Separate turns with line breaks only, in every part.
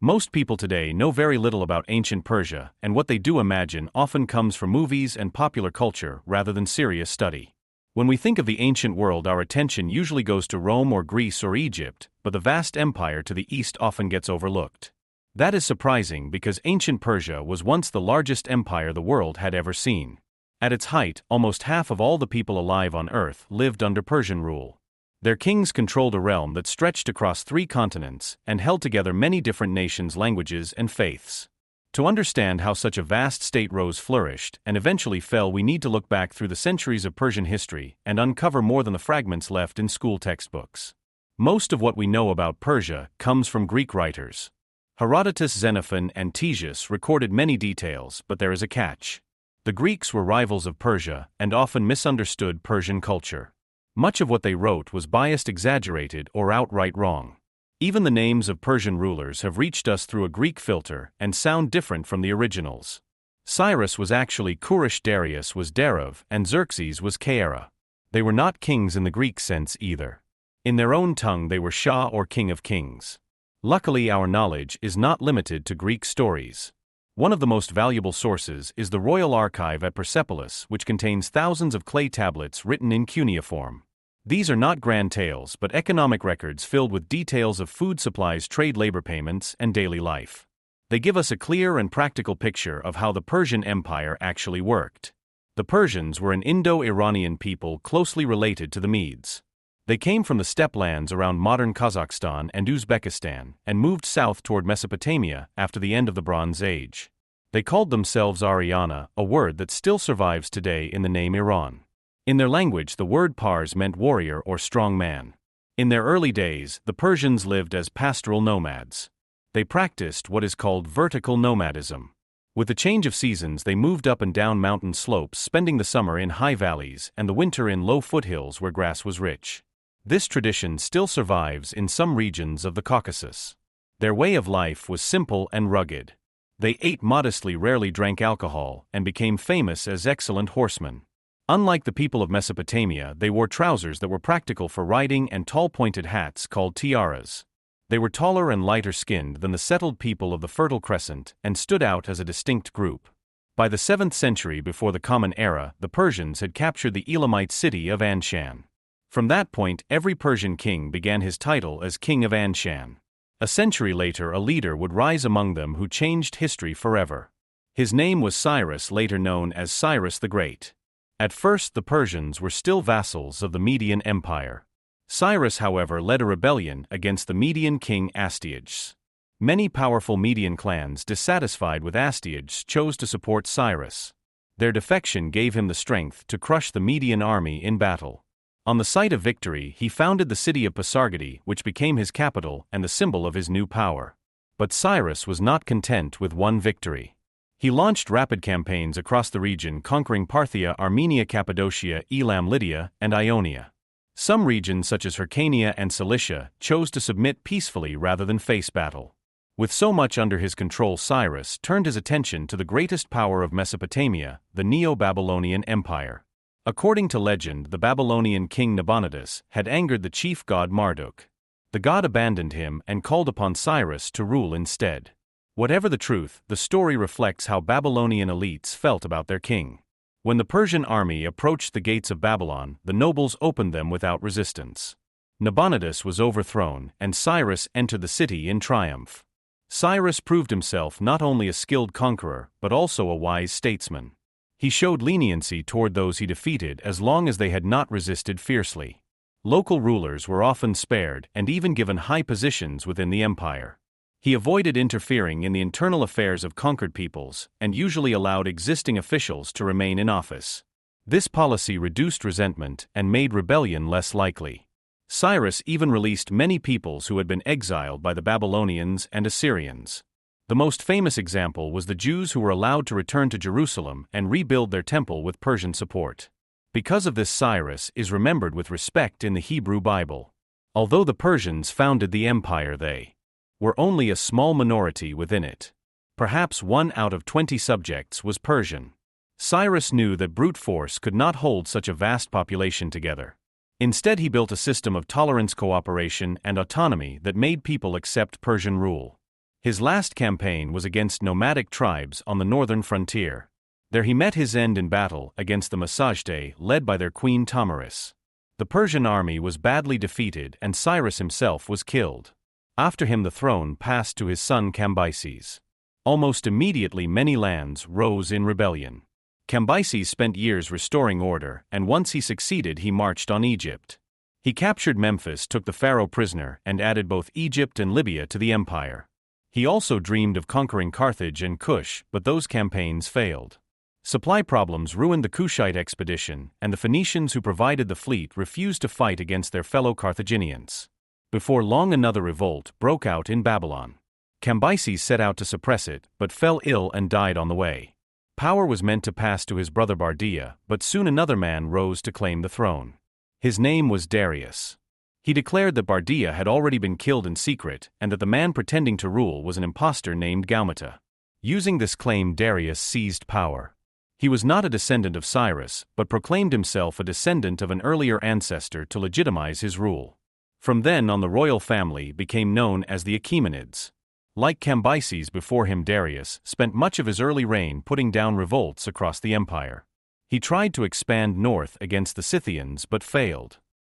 Most people today know very little about ancient Persia, and what they do imagine often comes from movies and popular culture rather than serious study. When we think of the ancient world, our attention usually goes to Rome or Greece or Egypt, but the vast empire to the east often gets overlooked. That is surprising because ancient Persia was once the largest empire the world had ever seen. At its height, almost half of all the people alive on Earth lived under Persian rule. Their kings controlled a realm that stretched across 3 continents and held together many different nations, languages, and faiths. To understand how such a vast state rose, flourished, and eventually fell, we need to look back through the centuries of Persian history and uncover more than the fragments left in school textbooks. Most of what we know about Persia comes from Greek writers. Herodotus, Xenophon, and Ctesias recorded many details, but there is a catch. The Greeks were rivals of Persia and often misunderstood Persian culture. Much of what they wrote was biased, exaggerated, or outright wrong. Even the names of Persian rulers have reached us through a Greek filter and sound different from the originals. Cyrus was actually Kurush, Darius was Darav, and Xerxes was Kaera. They were not kings in the Greek sense either. In their own tongue they were Shah or King of Kings. Luckily, our knowledge is not limited to Greek stories. One of the most valuable sources is the Royal Archive at Persepolis, which contains thousands of clay tablets written in cuneiform. These are not grand tales but economic records filled with details of food supplies, trade, labor payments, and daily life. They give us a clear and practical picture of how the Persian Empire actually worked. The Persians were an Indo-Iranian people closely related to the Medes. They came from the steppe lands around modern Kazakhstan and Uzbekistan and moved south toward Mesopotamia after the end of the Bronze Age. They called themselves Aryana, a word that still survives today in the name Iran. In their language, the word Pars meant warrior or strong man. In their early days, the Persians lived as pastoral nomads. They practiced what is called vertical nomadism. With the change of seasons, they moved up and down mountain slopes, spending the summer in high valleys and the winter in low foothills where grass was rich. This tradition still survives in some regions of the Caucasus. Their way of life was simple and rugged. They ate modestly, rarely drank alcohol, and became famous as excellent horsemen. Unlike the people of Mesopotamia, they wore trousers that were practical for riding and tall pointed hats called tiaras. They were taller and lighter skinned than the settled people of the Fertile Crescent and stood out as a distinct group. By the 7th century before the Common Era, the Persians had captured the Elamite city of Anshan. From that point, every Persian king began his title as King of Anshan. A century later, a leader would rise among them who changed history forever. His name was Cyrus, later known as Cyrus the Great. At first, the Persians were still vassals of the Median Empire. Cyrus, however, led a rebellion against the Median king Astyages. Many powerful Median clans, dissatisfied with Astyages, chose to support Cyrus. Their defection gave him the strength to crush the Median army in battle. On the site of victory, he founded the city of Pasargadae, which became his capital and the symbol of his new power. But Cyrus was not content with one victory. He launched rapid campaigns across the region, conquering Parthia, Armenia, Cappadocia, Elam, Lydia, and Ionia. Some regions, such as Hyrcania and Cilicia, chose to submit peacefully rather than face battle. With so much under his control, Cyrus turned his attention to the greatest power of Mesopotamia, the Neo-Babylonian Empire. According to legend, the Babylonian king Nabonidus had angered the chief god Marduk. The god abandoned him and called upon Cyrus to rule instead. Whatever the truth, the story reflects how Babylonian elites felt about their king. When the Persian army approached the gates of Babylon, the nobles opened them without resistance. Nabonidus was overthrown, and Cyrus entered the city in triumph. Cyrus proved himself not only a skilled conqueror, but also a wise statesman. He showed leniency toward those he defeated as long as they had not resisted fiercely. Local rulers were often spared and even given high positions within the empire. He avoided interfering in the internal affairs of conquered peoples and usually allowed existing officials to remain in office. This policy reduced resentment and made rebellion less likely. Cyrus even released many peoples who had been exiled by the Babylonians and Assyrians. The most famous example was the Jews who were allowed to return to Jerusalem and rebuild their temple with Persian support. Because of this, Cyrus is remembered with respect in the Hebrew Bible. Although the Persians founded the empire, they were only a small minority within it. Perhaps 1 out of 20 subjects was Persian. Cyrus knew that brute force could not hold such a vast population together. Instead, he built a system of tolerance, cooperation, and autonomy that made people accept Persian rule. His last campaign was against nomadic tribes on the northern frontier. There he met his end in battle against the Massagedae led by their queen Thamyris. The Persian army was badly defeated and Cyrus himself was killed. After him the throne passed to his son Cambyses. Almost immediately many lands rose in rebellion. Cambyses spent years restoring order, and once he succeeded he marched on Egypt. He captured Memphis, took the pharaoh prisoner, and added both Egypt and Libya to the empire. He also dreamed of conquering Carthage and Kush, but those campaigns failed. Supply problems ruined the Kushite expedition, and the Phoenicians who provided the fleet refused to fight against their fellow Carthaginians. Before long another revolt broke out in Babylon. Cambyses set out to suppress it, but fell ill and died on the way. Power was meant to pass to his brother Bardia, but soon another man rose to claim the throne. His name was Darius. He declared that Bardia had already been killed in secret and that the man pretending to rule was an impostor named Gaumata. Using this claim, Darius seized power. He was not a descendant of Cyrus, but proclaimed himself a descendant of an earlier ancestor to legitimize his rule. From then on, the royal family became known as the Achaemenids. Like Cambyses before him, Darius spent much of his early reign putting down revolts across the empire. He tried to expand north against the Scythians but failed.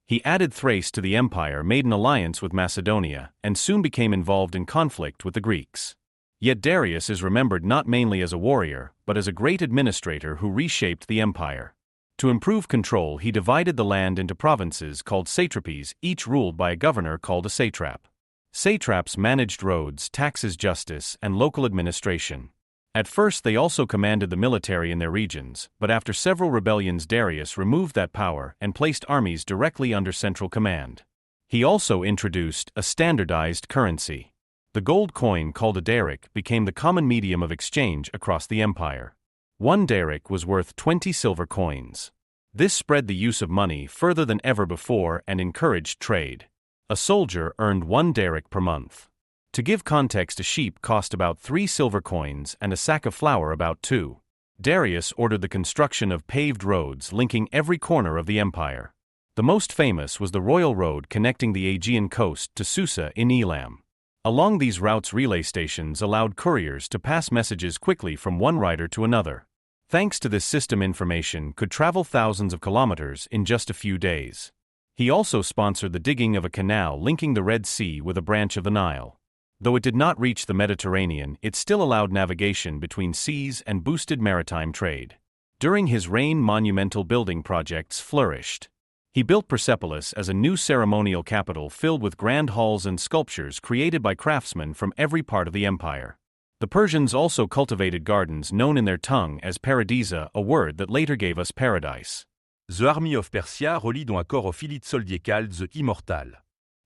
He added Thrace to the empire, made an alliance with Macedonia, and soon became involved in conflict with the Greeks. Yet Darius is remembered not mainly as a warrior, but as a great administrator who reshaped the empire. To improve control, he divided the land into provinces called satrapies, each ruled by a governor called a satrap. Satraps managed roads, taxes, justice, and local administration. At first they also commanded the military in their regions, but after several rebellions Darius removed that power and placed armies directly under central command. He also introduced a standardized currency. The gold coin called a daric became the common medium of exchange across the empire. One daric was worth 20 silver coins. This spread the use of money further than ever before and encouraged trade. A soldier earned 1 daric per month. To give context, a sheep cost about 3 silver coins and a sack of flour about 2. Darius ordered the construction of paved roads linking every corner of the empire. The most famous was the royal road connecting the Aegean coast to Susa in Elam. Along these routes, relay stations allowed couriers to pass messages quickly from one rider to another. Thanks to this system, information could travel thousands of kilometers in just a few days. He also sponsored the digging of a canal linking the Red Sea with a branch of the Nile. Though it did not reach the Mediterranean, it still allowed navigation between seas and boosted maritime trade. During his reign, monumental building projects flourished. He built Persepolis as a new ceremonial capital filled with grand halls and sculptures created by craftsmen from every part of the empire. The Persians also cultivated gardens known in their tongue as paradisa, a word that later gave us paradise.
The army of Persia relie dans un corps of élite soldier the Immortals.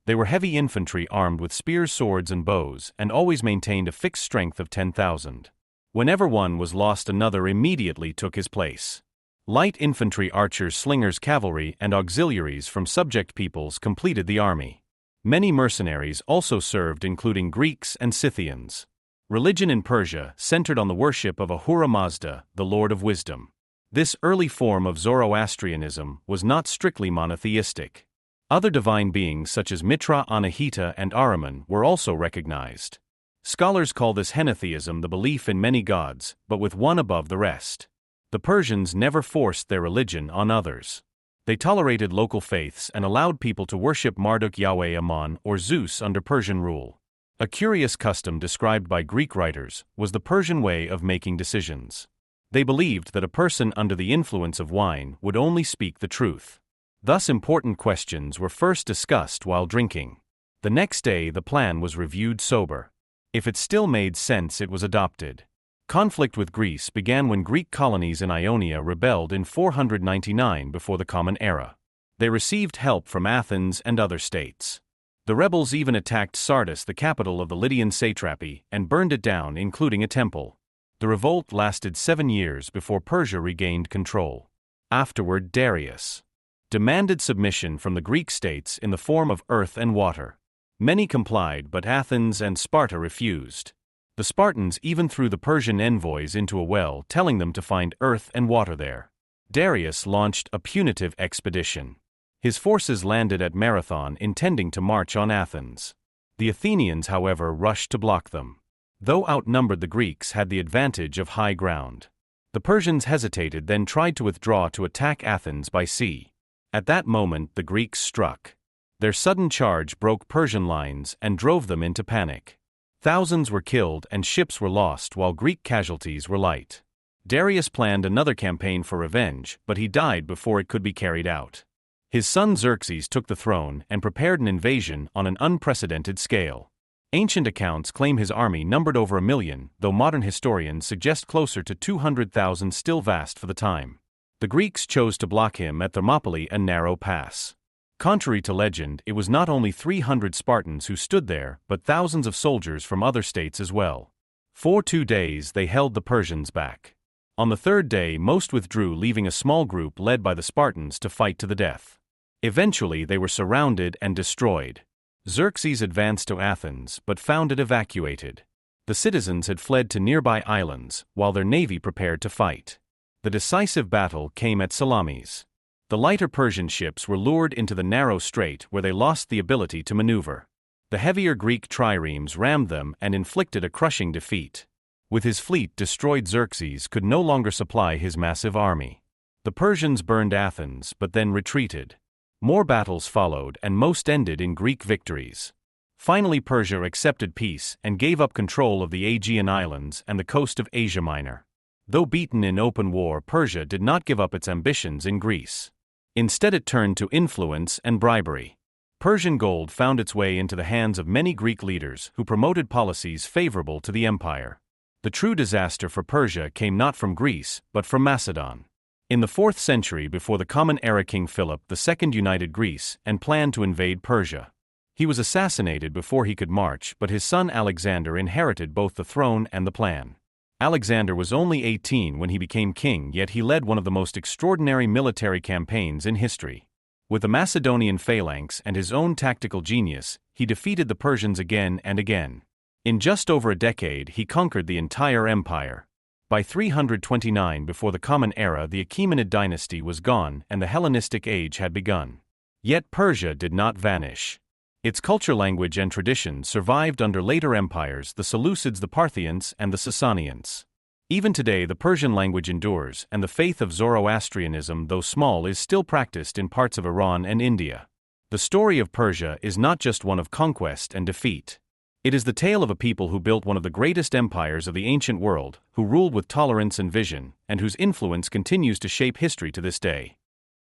They were heavy infantry armed with spears, swords, and bows, and always maintained a fixed strength of 10,000. Whenever one was lost, another immediately took his place. Light infantry, archers, slingers, cavalry, and auxiliaries from subject peoples completed the army. Many mercenaries also served, including Greeks and Scythians. Religion in Persia centered on the worship of Ahura Mazda, the Lord of Wisdom. This early form of Zoroastrianism was not strictly monotheistic. Other divine beings such as Mitra, Anahita, and Ahriman were also recognized. Scholars call this henotheism, the belief in many gods, but with one above the rest. The Persians never forced their religion on others. They tolerated local faiths and allowed people to worship Marduk, Yahweh, Ammon, or Zeus under Persian rule. A curious custom described by Greek writers was the Persian way of making decisions. They believed that a person under the influence of wine would only speak the truth. Thus, important questions were first discussed while drinking. The next day, the plan was reviewed sober. If it still made sense, it was adopted. Conflict with Greece began when Greek colonies in Ionia rebelled in 499 before the Common Era. They received help from Athens and other states. The rebels even attacked Sardis, the capital of the Lydian satrapy, and burned it down, including a temple. The revolt lasted 7 years before Persia regained control. Afterward, Darius demanded submission from the Greek states in the form of earth and water. Many complied, but Athens and Sparta refused. The Spartans even threw the Persian envoys into a well, telling them to find earth and water there. Darius launched a punitive expedition. His forces landed at Marathon, intending to march on Athens. The Athenians, however, rushed to block them. Though outnumbered, the Greeks had the advantage of high ground. The Persians hesitated, then tried to withdraw to attack Athens by sea. At that moment, the Greeks struck. Their sudden charge broke Persian lines and drove them into panic. Thousands were killed and ships were lost, while Greek casualties were light. Darius planned another campaign for revenge, but he died before it could be carried out. His son Xerxes took the throne and prepared an invasion on an unprecedented scale. Ancient accounts claim his army numbered over 1 million, though modern historians suggest closer to 200,000, still vast for the time. The Greeks chose to block him at Thermopylae, a narrow pass. Contrary to legend, it was not only 300 Spartans who stood there, but thousands of soldiers from other states as well. For 2 days they held the Persians back. On the third day, most withdrew, leaving a small group led by the Spartans to fight to the death. Eventually they were surrounded and destroyed. Xerxes advanced to Athens but found it evacuated. The citizens had fled to nearby islands, while their navy prepared to fight. The decisive battle came at Salamis. The lighter Persian ships were lured into the narrow strait, where they lost the ability to maneuver. The heavier Greek triremes rammed them and inflicted a crushing defeat. With his fleet destroyed, Xerxes could no longer supply his massive army. The Persians burned Athens but then retreated. More battles followed, and most ended in Greek victories. Finally, Persia accepted peace and gave up control of the Aegean Islands and the coast of Asia Minor. Though beaten in open war, Persia did not give up its ambitions in Greece. Instead, it turned to influence and bribery. Persian gold found its way into the hands of many Greek leaders who promoted policies favorable to the empire. The true disaster for Persia came not from Greece, but from Macedon. In the 4th century before the Common Era, King Philip II united Greece and planned to invade Persia. He was assassinated before he could march, but his son Alexander inherited both the throne and the plan. Alexander was only 18 when he became king, yet he led one of the most extraordinary military campaigns in history. With the Macedonian phalanx and his own tactical genius, he defeated the Persians again and again. In just over a decade, he conquered the entire empire. By 329 before the Common Era, the Achaemenid dynasty was gone and the Hellenistic age had begun. Yet Persia did not vanish. Its culture, language, and traditions survived under later empires, the Seleucids, the Parthians, and the Sasanians. Even today, the Persian language endures, and the faith of Zoroastrianism, though small, is still practiced in parts of Iran and India. The story of Persia is not just one of conquest and defeat. It is the tale of a people who built one of the greatest empires of the ancient world, who ruled with tolerance and vision, and whose influence continues to shape history to this day.